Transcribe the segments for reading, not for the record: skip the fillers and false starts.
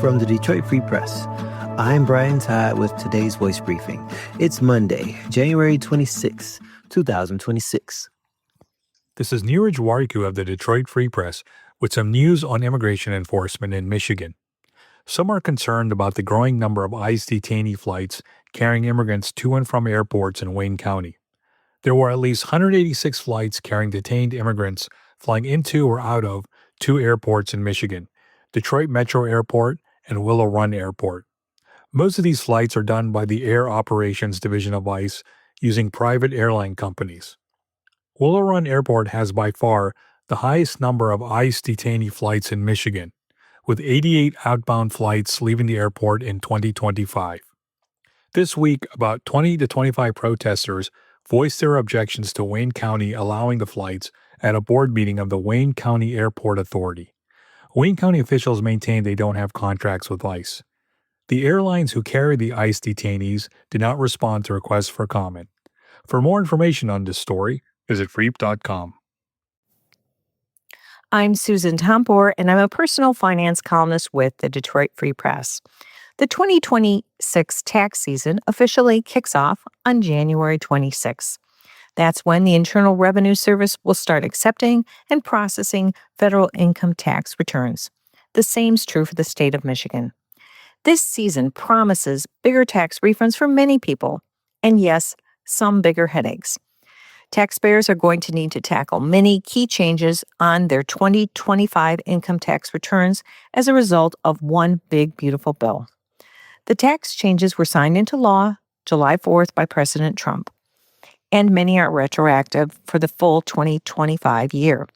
from the Detroit Free Press. I'm Brian Todd with today's voice briefing. It's Monday, January 26, 2026. This is Neeraj Wariku of the Detroit Free Press with some news on immigration enforcement in Michigan. Some are concerned about the growing number of ICE detainee flights carrying immigrants to and from airports in Wayne County. There were at least 186 flights carrying detained immigrants flying into or out of two airports in Michigan, Detroit Metro Airport and Willow Run Airport. Most of these flights are done by the Air Operations Division of ICE using private airline companies. Willow Run Airport has by far the highest number of ICE detainee flights in Michigan, with 88 outbound flights leaving the airport in 2025. This week, about 20 to 25 protesters voiced their objections to Wayne County allowing the flights at a board meeting of the Wayne County Airport Authority. Wayne County officials maintain they don't have contracts with ICE. The airlines who carry the ICE detainees did not respond to requests for comment. For more information on this story, visit freep.com. I'm Susan Tompor, and I'm a personal finance columnist with the Detroit Free Press. The 2026 tax season officially kicks off on January 26. That's when the Internal Revenue Service will start accepting and processing federal income tax returns. The same's true for the state of Michigan. This season promises bigger tax refunds for many people, and yes, some bigger headaches. Taxpayers are going to need to tackle many key changes on their 2025 income tax returns as a result of one big, beautiful bill. The tax changes were signed into law July 4th by President Trump, and many are retroactive for the full 2025 year.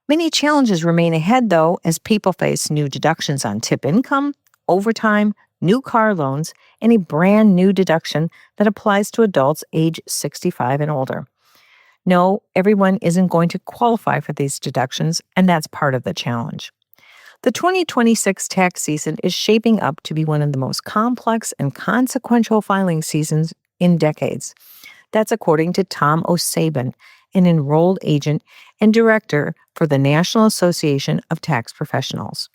Many challenges remain ahead, though, as people face new deductions on tip income, overtime, new car loans, and a brand new deduction that applies to adults age 65 and older. No, everyone isn't going to qualify for these deductions, and that's part of the challenge. The 2026 tax season is shaping up to be one of the most complex and consequential filing seasons in decades. That's according to Tom O'Sabin, an enrolled agent and director for the National Association of Tax Professionals.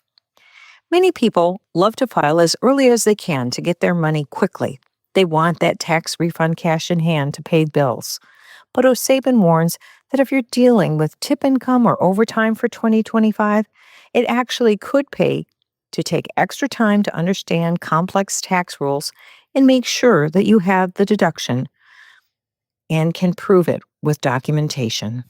Many people love to file as early as they can to get their money quickly. They want that tax refund cash in hand to pay bills. But O'Sabin warns that if you're dealing with tip income or overtime for 2025, it actually could pay to take extra time to understand complex tax rules and make sure that you have the deduction and can prove it with documentation.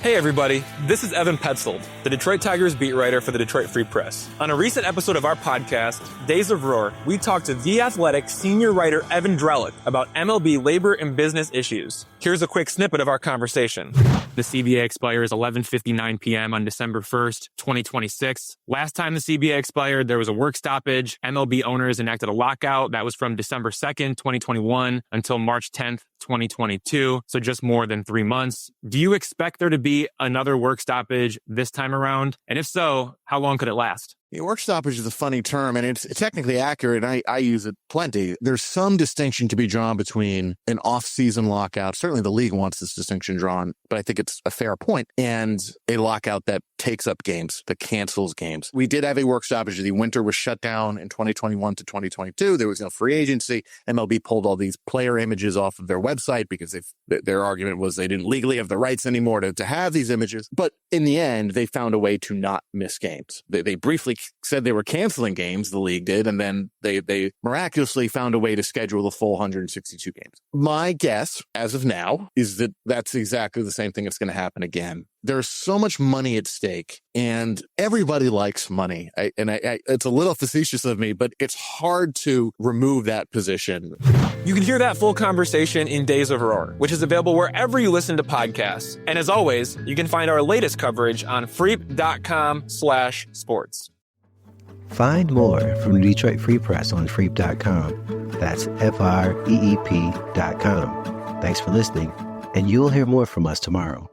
Hey everybody, this is Evan Petzold, the Detroit Tigers beat writer for the Detroit Free Press. On a recent episode of our podcast, Days of Roar, we talked to The Athletic senior writer Evan Drellich about MLB labor and business issues. Here's a quick snippet of our conversation. The CBA expires 11:59 p.m. on December 1st, 2026. Last time the CBA expired, there was a work stoppage. MLB owners enacted a lockout that was from December 2nd, 2021 until March 10th, 2022, so just more than 3 months. Do you expect there to be another work stoppage this time around? And if so, how long could it last? Work stoppage is a funny term, and it's technically accurate. I use it plenty. There's some distinction to be drawn between an off-season lockout. Certainly the league wants this distinction drawn, but I think it's a fair point, and a lockout that takes up games, that cancels games. We did have a work stoppage. The winter was shut down in 2021 to 2022. There was no free agency. MLB pulled all these player images off of their website because their argument was they didn't legally have the rights anymore to have these images. But in the end, they found a way to not miss games. They briefly said they were canceling games, the league did, and then they miraculously found a way to schedule the full 162 games. My guess, as of now, is that that's exactly the same thing that's going to happen again. There's so much money at stake, and everybody likes money. It's a little facetious of me, but it's hard to remove that position. You can hear that full conversation in Days of Roar, which is available wherever you listen to podcasts. And as always, you can find our latest coverage on freep.com/sports. Find more from the Detroit Free Press on freep.com. That's FREEP.com. Thanks for listening, and you'll hear more from us tomorrow.